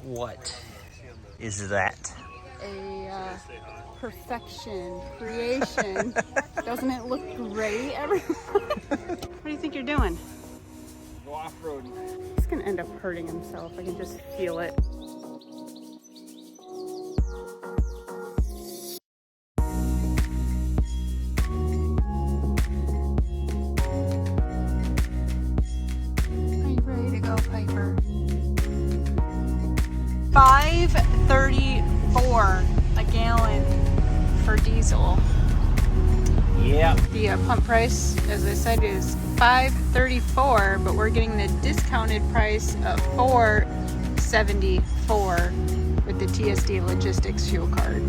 What is that? A perfection, creation. Doesn't it look great, everyone? What do you think you're doing? Go off-road. He's gonna end up hurting himself. I can just feel it. Are you ready to go, Piper? $5.34 a gallon for diesel. Yeah. The pump price, as I said, is $5.34, but we're getting the discounted price of $4.74 with the TSD Logistics fuel card.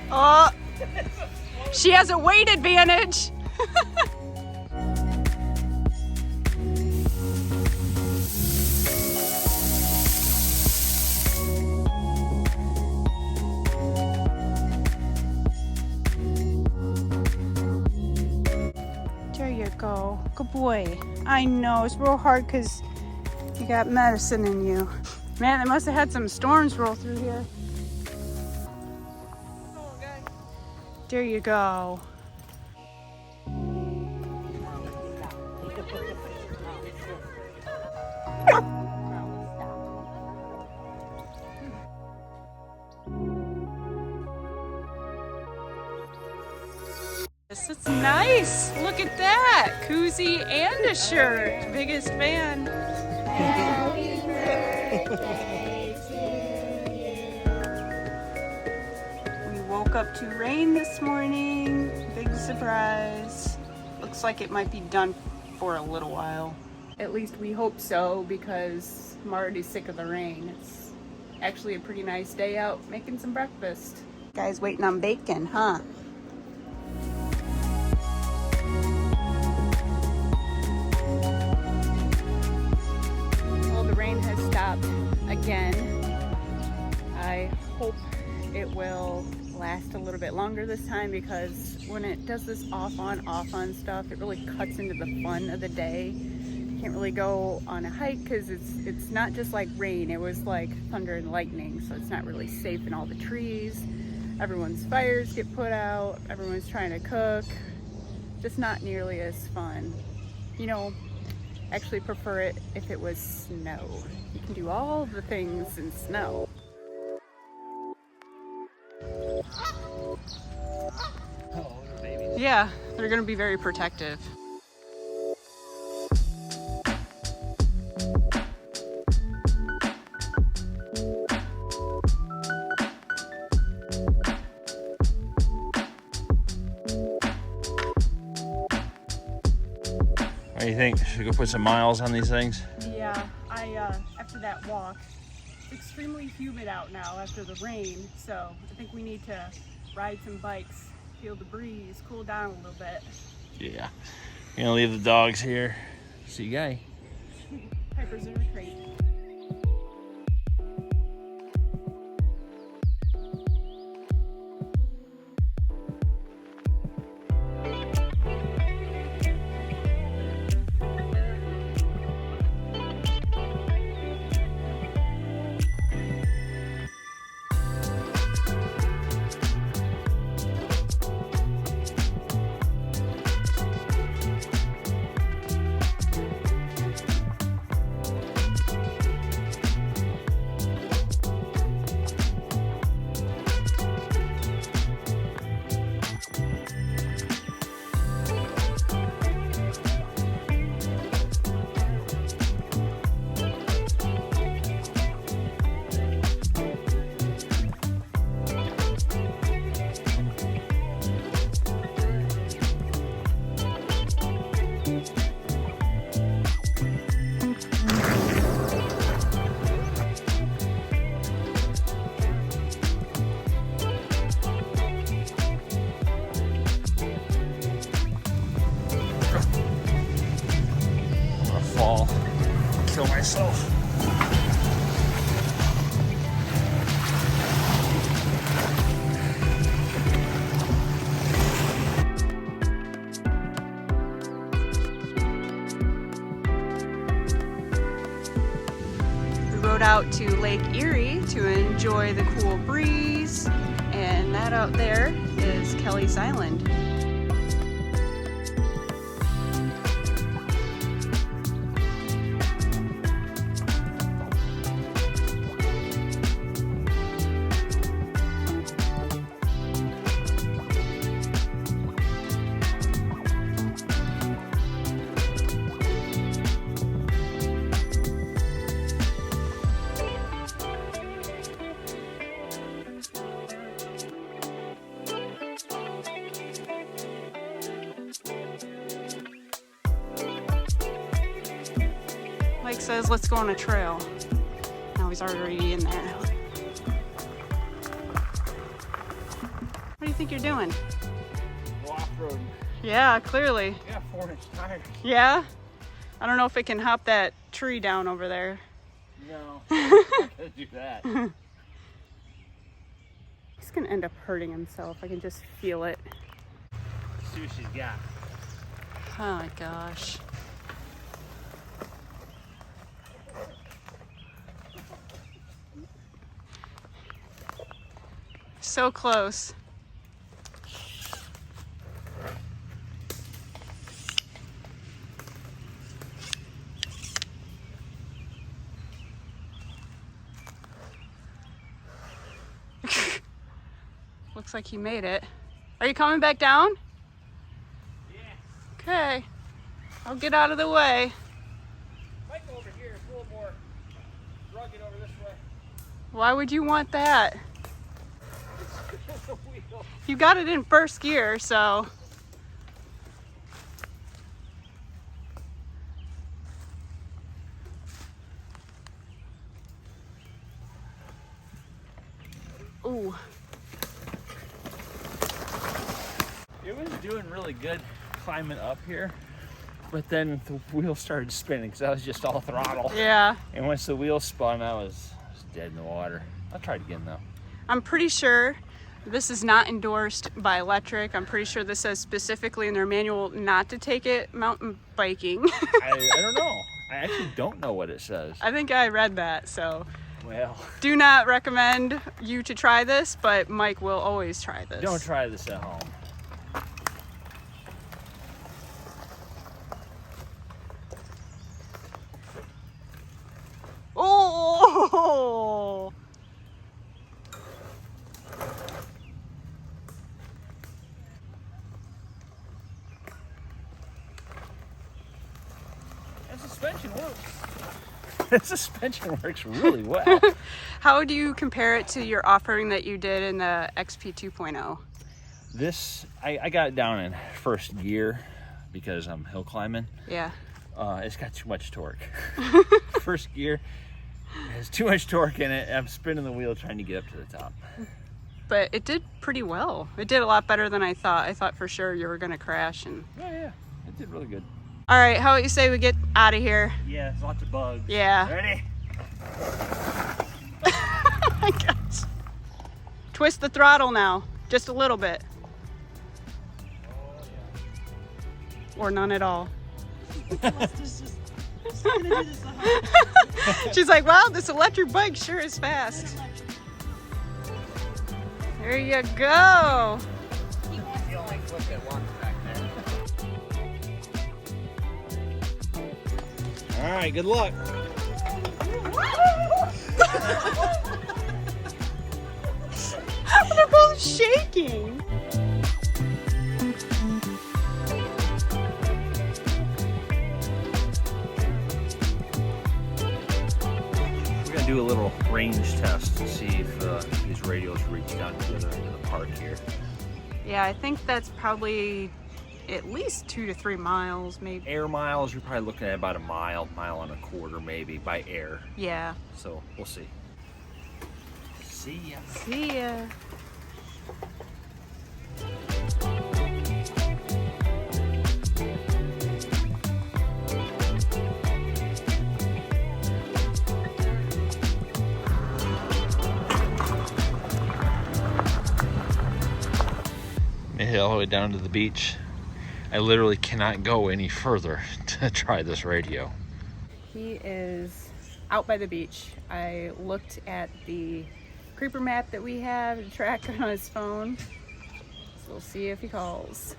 Oh, she has a weight advantage. There you go. Good boy. I know, it's real hard because you got medicine in you. Man, they must have had some storms roll through here. There you go. This is nice. Look at that. Koozie and a shirt. Biggest fan. Happy birthday to you. We woke up to rain this morning. Big surprise. Looks like it might be done for a little while. At least we hope so, because I'm already sick of the rain. It's actually a pretty nice day out making some breakfast. Guys waiting on bacon, huh? Well, the rain has stopped again. I hope it will last a little bit longer this time, because when it does this off on stuff, it really cuts into the fun of the day. Can't really go on a hike because it's not just like rain, it was like thunder and lightning, so it's not really safe in all the trees. Everyone's fires get put out, everyone's trying to cook. Just not nearly as fun. You know, actually prefer it if it was snow. You can do all the things in snow. Yeah, they're gonna be very protective. What do you think? Should we go put some miles on these things? Yeah, after that walk, it's extremely humid out now after the rain, so I think we need to ride some bikes, feel the breeze, cool down a little bit. Yeah. I'm gonna leave the dogs here. See you guys. Piper's in her crate. myself. We rode out to Lake Erie to enjoy the cool breeze, and that out there is Kelly's Island. Mike says, let's go on a trail. Now he's already in there. What do you think you're doing? Go off-road. Yeah, clearly. Yeah, 4-inch tires. Yeah? I don't know if it can hop that tree down over there. No, I'm not gonna do that. He's gonna end up hurting himself. I can just feel it. Let's see what she's got. Oh my gosh. So close. Looks like he made it. Are you coming back down? Yeah. Okay. I'll get out of the way. Might go over here. It's a little more rugged over this way. Why would you want that? It's the wheel. You got it in first gear, so. Ooh. It was doing really good climbing up here, but then the wheel started spinning because I was just all throttle. Yeah. And once the wheel spun, I was dead in the water. I'll try it again though. I'm pretty sure this is not endorsed by Lectric. I'm pretty sure this says specifically in their manual not to take it mountain biking. I don't know. I actually don't know what it says. I think I read that, so. Well, Do not recommend you to try this, but Mike will always try this. don't try this at home. Oh! That suspension works. The suspension works really well. How do you compare it to your off-roading that you did in the XP 2.0? This, I got it down in first gear because I'm hill climbing. Yeah. It's got too much torque. First gear has too much torque in it. I'm spinning the wheel trying to get up to the top. But it did pretty well. It did a lot better than I thought. I thought for sure you were going to crash. And Yeah, it did really good. all right, how about you say we get out of here? Yeah, there's lots of bugs. Yeah. Ready? Oh my gosh. Twist the throttle now, just a little bit. Or none at all. She's like, wow, this electric bike sure is fast. There you go. The only foot that walks back there. All right, good luck. They're both shaking. We're gonna do a little range test to see if these radios reach down to the park here. Yeah, I think that's probably at least 2 to 3 miles, maybe. Air miles, you're probably looking at about a mile and a quarter maybe by air. Yeah. So we'll see. See ya. See ya. made it all the way down to the beach. I literally cannot go any further to try this radio. He is out by the beach. I looked at the creeper map that we have to track on his phone. So we'll see if he calls.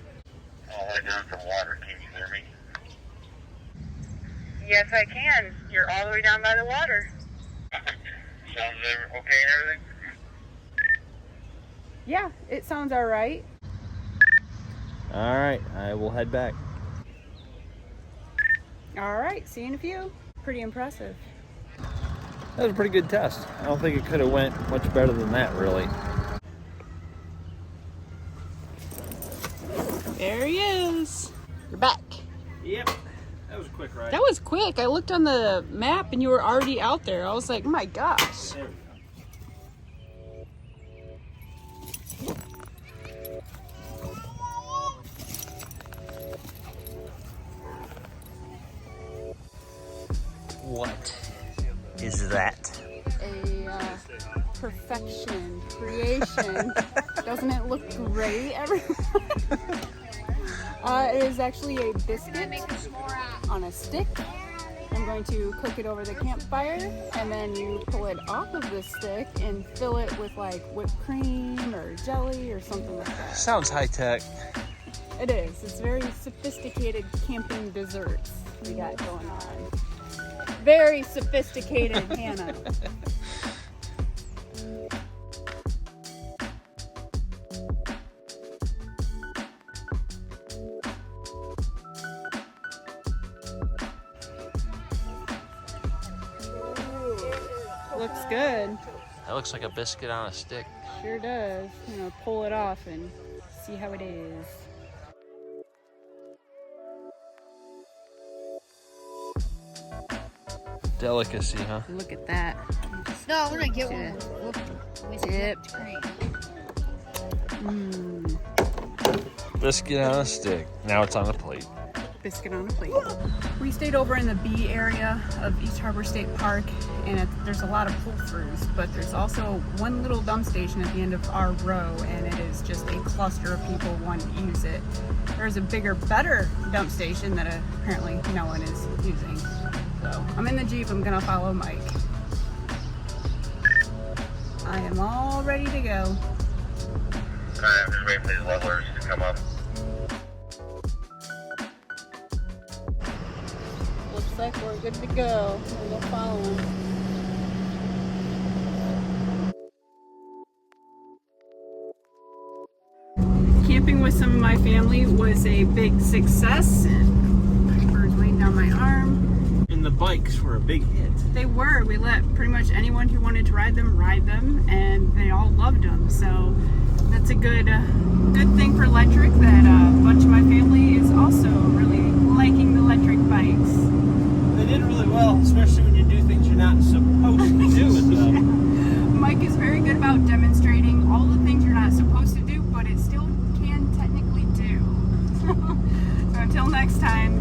All the way down from water. Can you hear me? Yes, I can. You're all the way down by the water. Sounds okay and everything? Yeah, it sounds all right. All right, I will head back. All right, see you in a few. Pretty impressive. That was a pretty good test. I don't think it could have went much better than that, really. There he is. You're back. Yep, that was a quick ride. That was quick. I looked on the map and you were already out there. I was like, oh my gosh. There we go. What is that? A perfection, creation. Doesn't it look great, everyone? It is actually a biscuit on a stick. I'm going to cook it over the campfire, and then you pull it off of the stick and fill it with like whipped cream or jelly or something like that. Sounds high tech. It is. It's very sophisticated camping desserts we got going on. Very sophisticated, Hannah. Looks good. That looks like a biscuit on a stick. Sure does. I'm gonna pull it off and see how it is. Delicacy, huh? Look at that. No, we're gonna get one with Dipped. cream. Biscuit on a stick. Now it's on a plate. Biscuit on a plate. We stayed over in the B area of East Harbor State Park, and there's a lot of pull-throughs, but there's also one little dump station at the end of our row, and it is just a cluster of people wanting to use it. There's a bigger, better dump station that apparently no one is using. So I'm in the Jeep, I'm gonna follow Mike. I am all ready to go. Alright, I'm just waiting for these levelers to come up. Looks like we're good to go. We'll follow him. Camping with some of my family was a big success. Piper's laying down my arm. And the bikes were a big hit. They were. We let pretty much anyone who wanted to ride them, and they all loved them. So that's a good thing for Lectric, that a bunch of my family is also really liking the Lectric bikes. They did really well, especially when you do things you're not supposed to do with them. Mike is very good about demonstrating all the things you're not supposed to do, but it still can technically do. So until next time,